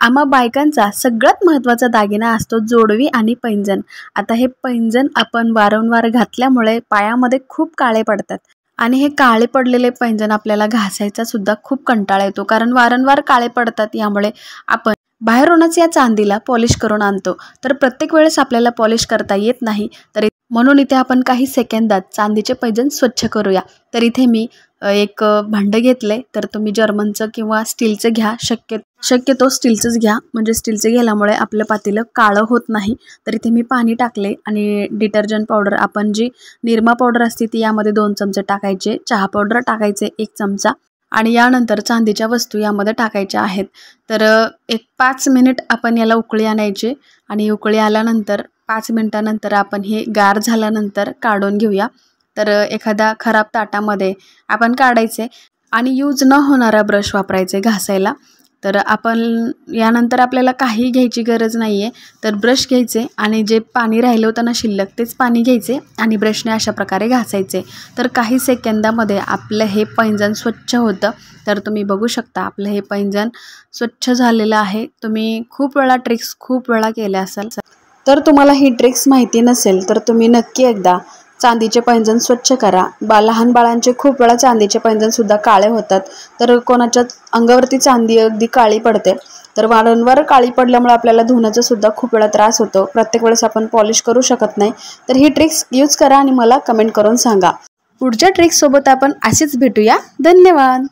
आम्हा बायकांचा सगळ्यात महत्त्वाचा दागिना असतो जोडवी आणि पैंजण। आता हे पैंजण आपण वारंवार घातल्यामुळे पायामध्ये खूप काळे पडतात आणि हे काळे पडलेले पैंजण आपल्याला घासायचा सुद्धा खूप कंटाळा येतो, कारण वारंवार काळे पडतात। यामुळे आपण बाहेरूनच या चांदीला पॉलिश करून आणतो, तर प्रत्येक वेळेस आपल्याला पॉलिश करता येत नाही। तर म्हणून इथे आपण काही सेकंदात चांदीचे पैंजण स्वच्छ करूया। तर इथे मी एक भांडं घेतले, तर तुम्ही जर्मनचं किंवा स्टीलचं घ्या, शक्यतो स्टीलचंच घ्या, म्हणजे स्टीलचं घेतल्यामुळे आपलं पातेलं काळं होत नाही। तर इथे मी पाणी टाकले आणि डिटर्जंट पावडर, आपण जी निरमा पावडर असते ती यामध्ये 2 चमचे टाकायचे, चहा पावडर टाकायचे 1 चमचा आणि यानंतर चांदीच्या वस्तू यामध्ये टाकायच्या आहेत। तर एक 5 मिनिट आपण याला उकळी आणायची आणि उकळी आल्यानंतर 5 मिनिटानंतर आपण हे गार झाल्यानंतर काढून घेऊया। तर एखाद्या खराब ताटामध्ये आपण काढायचे आणि यूज न होणारा ब्रश वापरायचे घासायला। तर आपण यानंतर आपल्याला काही घ्यायची गरज नाही आहे, तर ब्रश घ्यायचे आणि जे पाणी राहिलं होतं ना शिल्लक, तेच पाणी घ्यायचे आणि ब्रशने अशा प्रकारे घासायचे। तर काही सेकंदामध्ये आपलं हे पैंजण स्वच्छ होतं। तर तुम्ही बघू शकता आपलं हे पैंजण स्वच्छ झालेलं आहे। तुम्ही खूप वेळा केल्या असाल, तर तुम्हाला ही ट्रिक्स माहिती नसेल तर तुम्ही नक्की एकदा चांदीचे पैंजण स्वच्छ करा। लहान बाळांचे खूप वेळा चांदीचे पैंजण सुद्धा काळे होतात, तर कोणाच्या अंगावरती चांदी अगदी काळी पडते। तर वारंवार काळी पडल्यामुळे आपल्याला धुण्याचा सुद्धा खूप वेळा त्रास होतो, प्रत्येक वेळेस आपण पॉलिश करू शकत नाही। तर ही ट्रिक्स यूज करा आणि मला कमेंट करून सांगा। पुढच्या ट्रिक्स सोबत आपण असेच भेटूया। धन्यवाद।